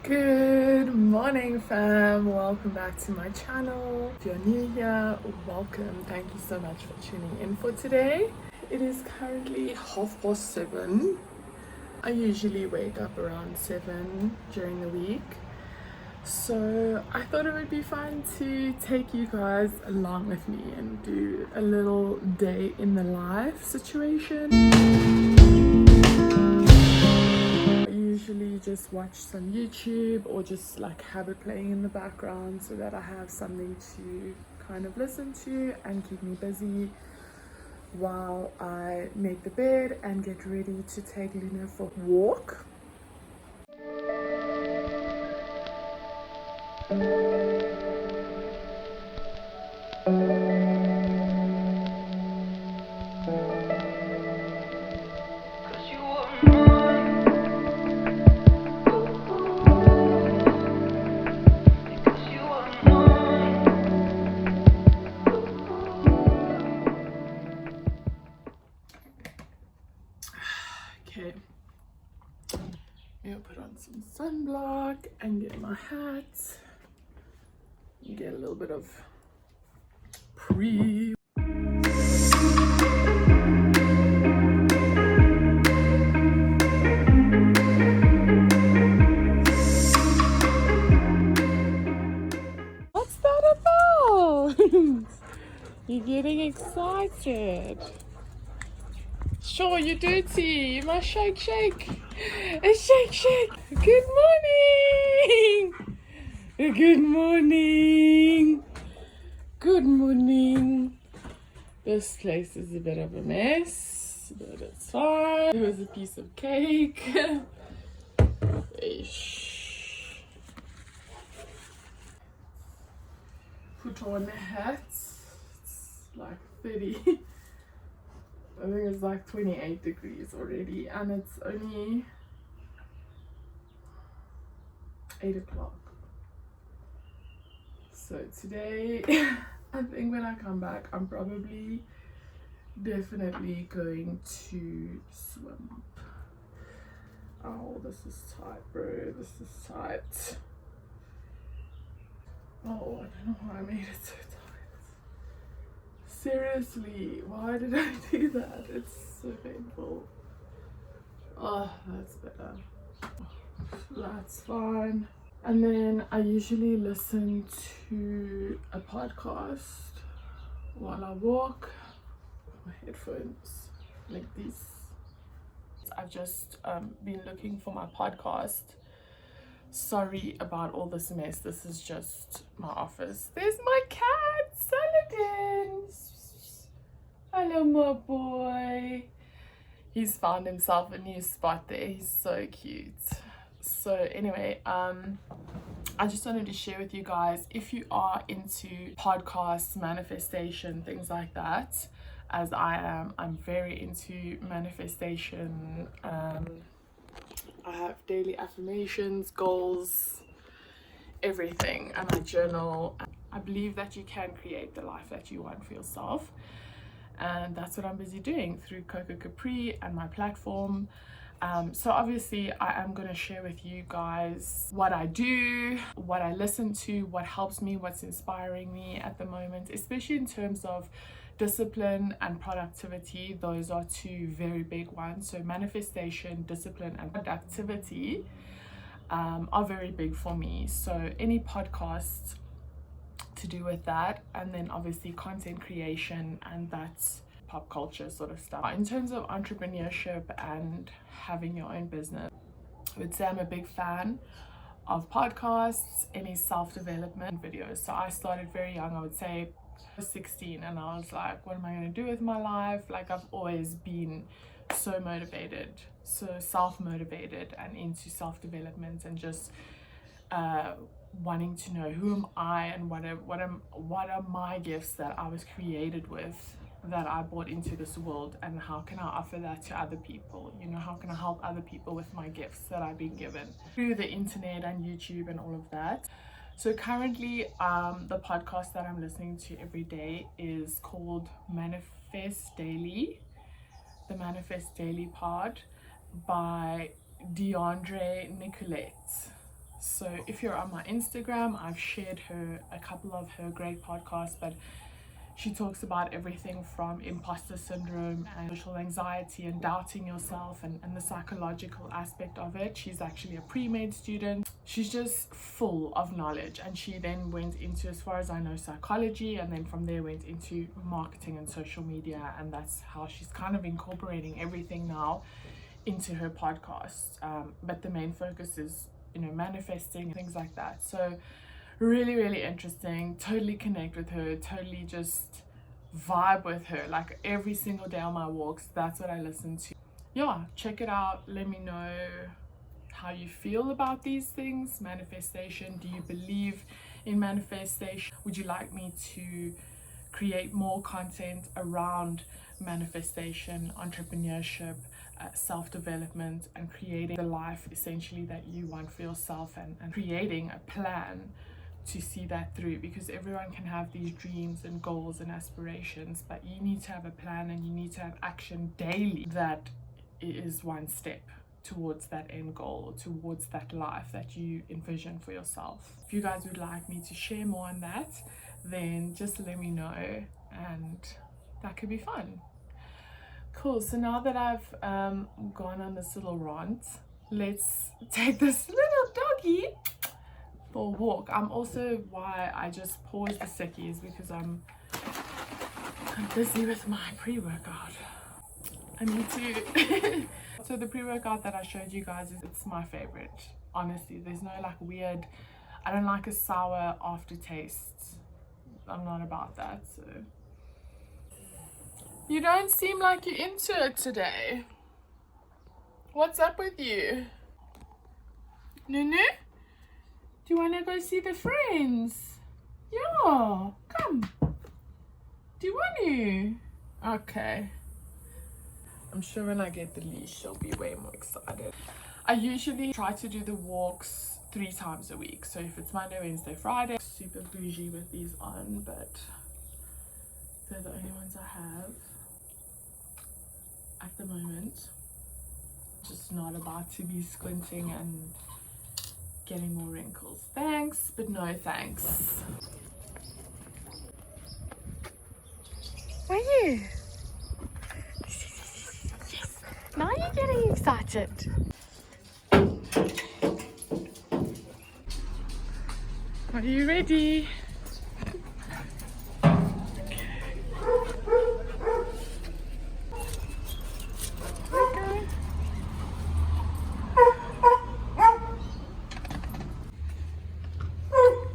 Good morning fam, welcome back to my channel. If you're new here, welcome. Thank you so much for tuning in for today. It is currently 7:30. I usually wake up around 7 during the week, so I thought it would be fun to take you guys along with me and do a little day in the life situation. Usually just watch some YouTube or just like have it playing in the background so that I have something to kind of listen to and keep me busy while I make the bed and get ready to take Luna for a walk. Okay, I'll put on some sunblock and get my hat, get a little bit of pre. What's that about? You're getting excited. Sure, you do, T. You must shake. Shake. Good morning. Good morning. This place is a bit of a mess, but it's fine. There was a piece of cake. Put on a hat. It's like 30. I think it's like 28 degrees already, and it's only 8 o'clock. So today, I think when I come back, I'm definitely going to swim. Oh, this is tight, bro. This is tight. Oh, I don't know why I made it so tight. Seriously, why did I do that? It's so painful. Oh, that's better. That's fine. And then I usually listen to a podcast while I walk. My headphones like these. I've just been looking for my podcast. Sorry about all this mess. This is just my office. There's my cat, Saladin. Hello, my boy. He's found himself a new spot there. He's so cute. So anyway, I just wanted to share with you guys, if you are into podcasts, manifestation, things like that, as I am, I'm very into manifestation. I have daily affirmations, goals, everything, and I journal. I believe that you can create the life that you want for yourself, and that's what I'm busy doing through Coco.Capri and my platform. So obviously I am going to share with you guys what I do, what I listen to, what helps me, what's inspiring me at the moment, especially in terms of discipline and productivity. Those are two very big ones. So manifestation, discipline, and productivity are very big for me. So any podcasts to do with that, and then obviously content creation, and that's pop culture sort of stuff. In terms of entrepreneurship and having your own business, I would say I'm a big fan of podcasts, any self-development videos. So I started very young. I would say I was 16, and I was like, what am I going to do with my life? Like, I've always been so motivated, so self-motivated, and into self-development, and just wanting to know who am I, and what are my gifts that I was created with, that I brought into this world, and how can I offer that to other people? You know, how can I help other people with my gifts that I've been given through the internet and YouTube and all of that. So currently the podcast that I'm listening to every day is called Manifest Daily, the Manifest Daily pod by 𝘷𝘪𝘥𝘦𝘰. So if you're on my Instagram, I've shared a couple of her great podcasts, but she talks about everything from imposter syndrome and social anxiety and doubting yourself and the psychological aspect of it. She's actually a pre-med student. She's just full of knowledge, and she then went into, as far as I know, psychology, and then from there went into marketing and social media, and that's how she's kind of incorporating everything now into her podcast. But the main focus is, you know, manifesting and things like that. So really interesting. Totally connect with her, totally just vibe with her. Like every single day on my walks, that's what I listen to. Yeah, check it out. Let me know how you feel about these things. Manifestation, do you believe in manifestation? Would you like me to create more content around manifestation, entrepreneurship, self-development, and creating the life essentially that you want for yourself, and creating a plan to see that through? Because everyone can have these dreams and goals and aspirations, but you need to have a plan, and you need to have action daily that is one step towards that end goal, towards that life that you envision for yourself. If you guys would like me to share more on that, then just let me know, and that could be fun. Cool. So now that I've gone on this little rant, let's take this little doggy for a walk. Why I just paused a second is because I'm busy with my pre-workout. I need to so the pre-workout that I showed you guys, it's my favorite, honestly. There's no like weird, I don't like a sour aftertaste. I'm not about that. So you don't seem like you're into it today. What's up with you? Nunu? Do you want to go see the friends? Yeah, come. Do you want to? Okay. I'm sure when I get the leash, she'll be way more excited. I usually try to do the walks 3 times a week. So if it's Monday, Wednesday, Friday, super bougie with these on, but they're the only ones I have at the moment. Just not about to be squinting and getting more wrinkles. Thanks, but no thanks. Are you? Yes. Now you're getting excited. Are you ready?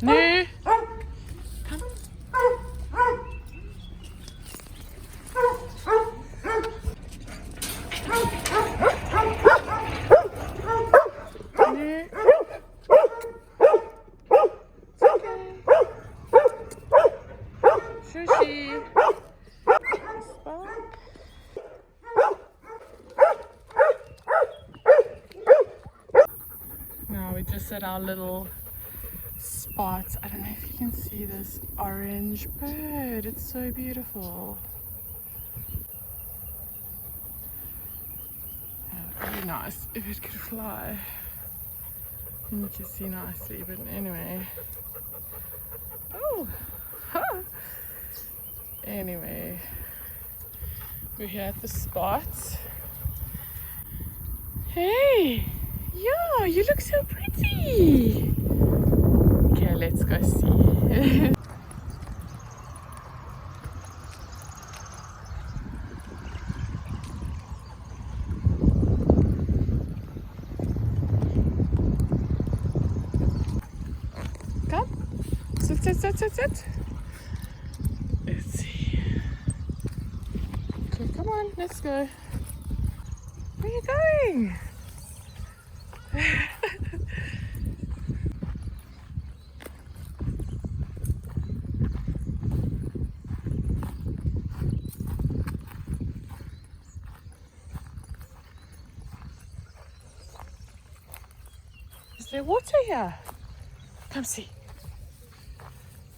No. Come. Sushi. Now we just at our little spot. I don't know if you can see this orange bird. It's so beautiful. Yeah, it would be nice if it could fly. And you can see nicely, but anyway. Oh! Anyway, we're here at the spot. Hey! Yeah, you look so pretty! Okay, let's go see. Come. Sit. Let's see. Okay, come on, let's go. Where are you going? Is there water here? Come see.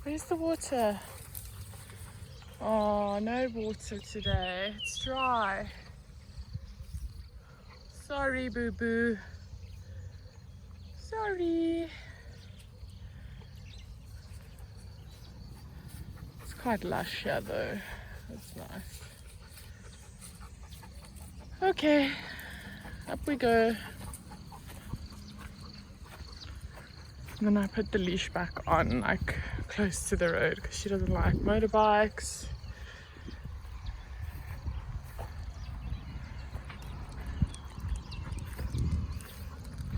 Where's the water? Oh, no water today. It's dry. Sorry, boo-boo. Sorry. quite lush here though. That's nice. Okay, up we go. And then I put the leash back on, like close to the road, because she doesn't like motorbikes.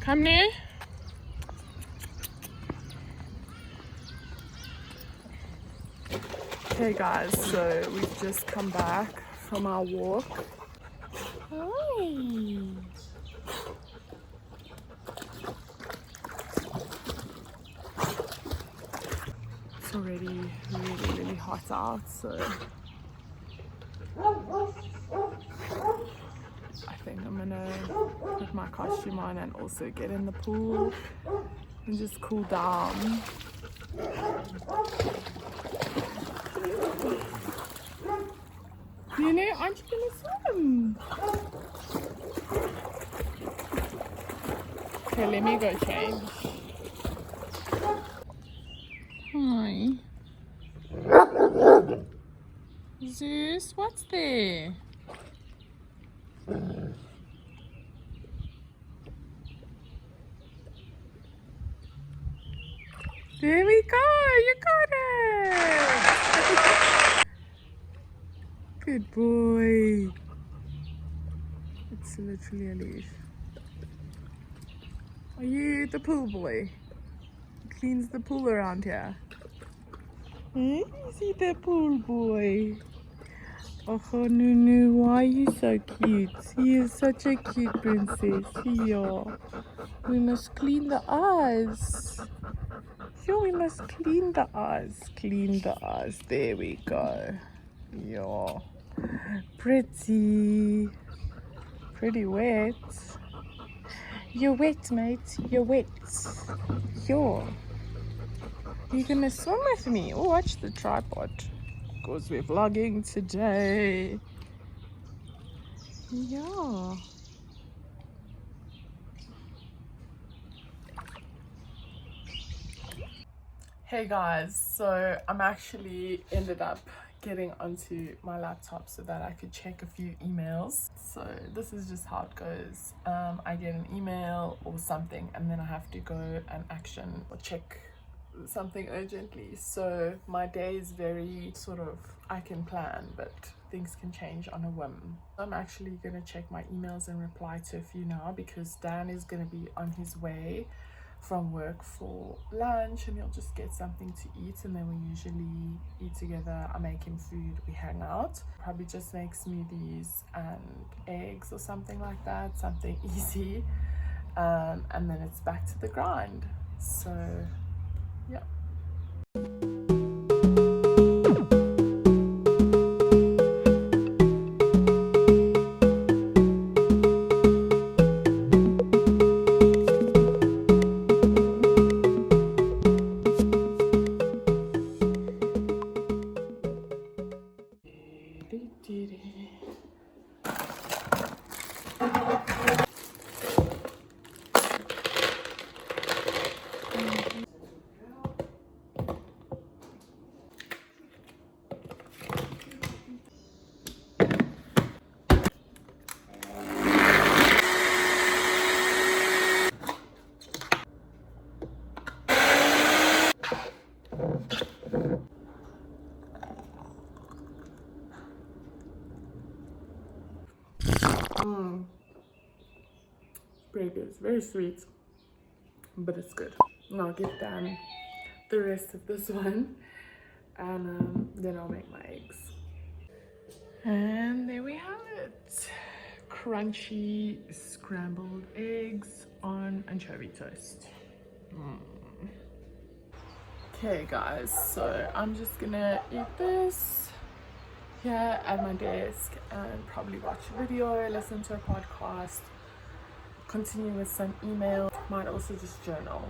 Come near. Okay guys, so we've just come back from our walk. Hi. It's already really hot out, so I think I'm gonna put my costume on and also get in the pool and just cool down. You know, aren't you gonna swim? Okay, let me go change. Hi. Zeus, what's there? There we go, you got it! Good boy. It's literally a leash. Are you the pool boy? Cleans the pool around here. Is he the pool boy? Oh, Nunu, why are you so cute? He is such a cute princess. Yeah. We must clean the eyes. Yeah, we must clean the eyes. Clean the eyes. There we go. Yeah. Pretty. Pretty wet. You're wet, mate. You're wet. Yeah. You gonna swim with me? Oh, watch the tripod. Because we're vlogging today. Yeah. Hey guys, so I'm actually ended up getting onto my laptop so that I could check a few emails. So this is just how it goes. I get an email or something and then I have to go and action or check something urgently. So my day is very sort of, I can plan, but things can change on a whim. I'm actually gonna check my emails and reply to a few now because Dan is gonna be on his way from work for lunch and he'll just get something to eat, and then we usually eat together. I make him food, we hang out, probably just make smoothies and eggs or something like that, something easy, and then it's back to the grind. So yeah. Pretty good. It's very sweet, but it's good. And I'll give Dan the rest of this one, and then I'll make my eggs. And there we have it. Crunchy scrambled eggs on anchovy toast. Okay guys, so I'm just gonna eat this here at my desk and probably watch a video, listen to a podcast, continue with some email, might also just journal.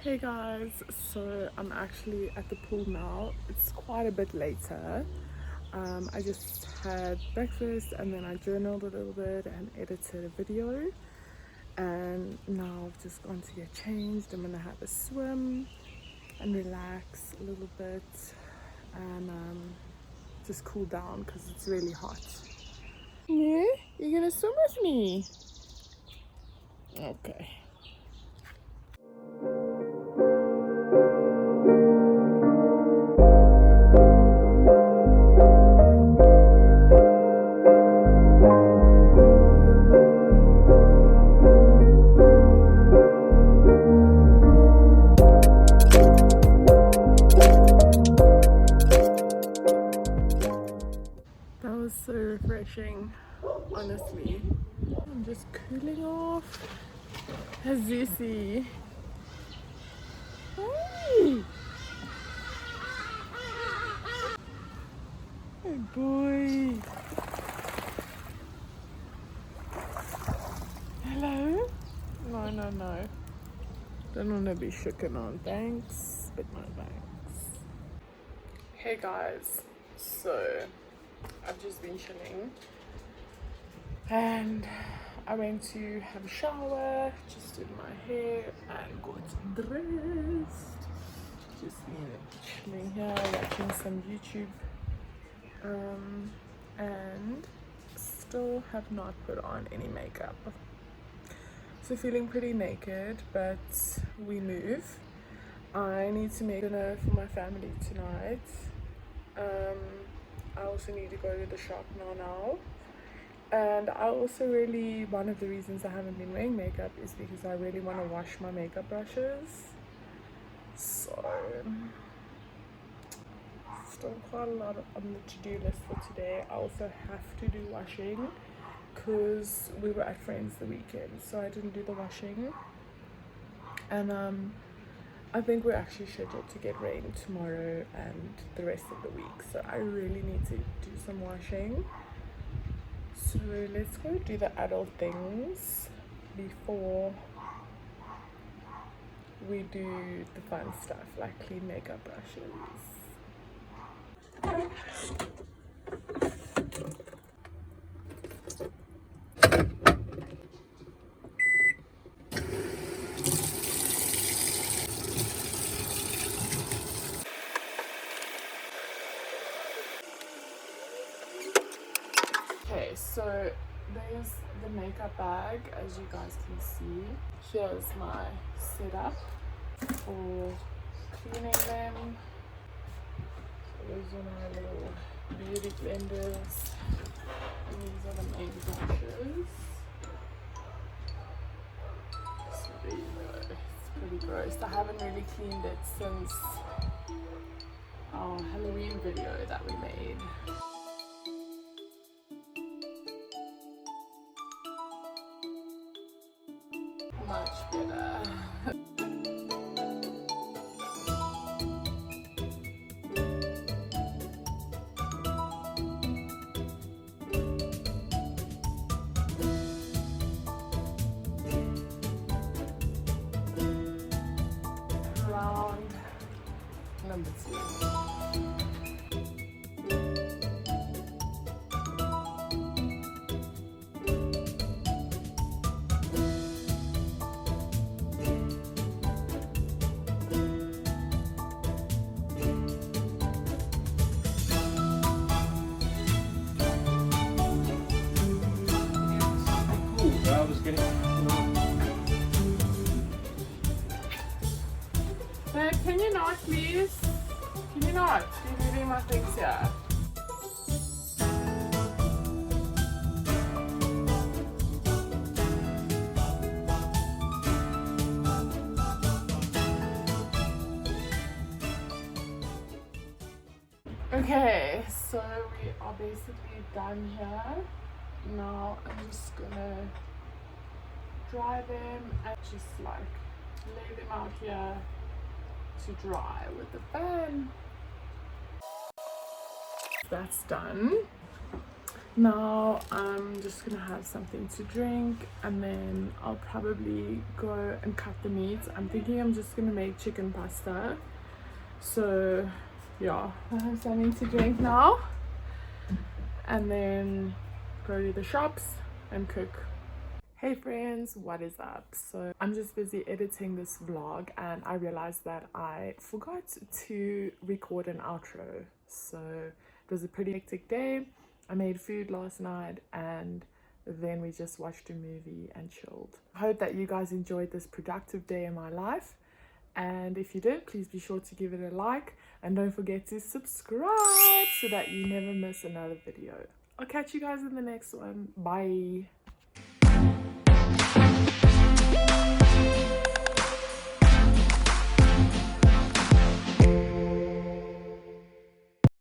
Hey guys, so I'm actually at the pool now. It's quite a bit later. I just had breakfast and then I journaled a little bit and edited a video, and now I've just gone to get changed. I'm gonna have a swim and relax a little bit and just cool down because it's really hot. Yeah, you're gonna swim with me? Okay. That was so refreshing, honestly. I'm just cooling off. Azusi. Hey! Good boy. Hello? No, no, no. Don't want to be shooken on. Thanks, but no thanks. Hey guys, so I've just been chilling and I went to have a shower, just did my hair and got dressed. Just been chilling here, watching some YouTube, and still have not put on any makeup. So feeling pretty naked, but we move. I need to make dinner for my family tonight. I also need to go to the shop now. And I also really, one of the reasons I haven't been wearing makeup is because I really want to wash my makeup brushes. So, still quite a lot on the to-do list for today. I also have to do washing because we were at friends the weekend, so I didn't do the washing. And I think we're actually scheduled to get rain tomorrow and the rest of the week, so I really need to do some washing. So let's go do the adult things before we do the fun stuff like clean makeup brushes. Okay, so there's the makeup bag, as you guys can see. Here's my setup for cleaning them. So those are my little beauty blenders. And these are the main brushes. So there you go. It's pretty gross. I haven't really cleaned it since our Halloween video that we made. Much better. Round number 2. Babe, can you not please? Can you not? You're leaving my things here. Okay, so we are basically done here. Now I'm just gonna dry them and just like lay them out here to dry with the fan. That's done. Now I'm just gonna have something to drink, and then I'll probably go and cut the meat. I'm thinking I'm just gonna make chicken pasta. So yeah, I have something to drink now, and then go to the shops and cook. Hey friends, what is up? So I'm just busy editing this vlog, and I realized that I forgot to record an outro. So it was a pretty hectic day. I made food last night, and then we just watched a movie and chilled. I hope that you guys enjoyed this productive day in my life, and if you did, please be sure to give it a like, and don't forget to subscribe so that you never miss another video. I'll catch you guys in the next one. Bye.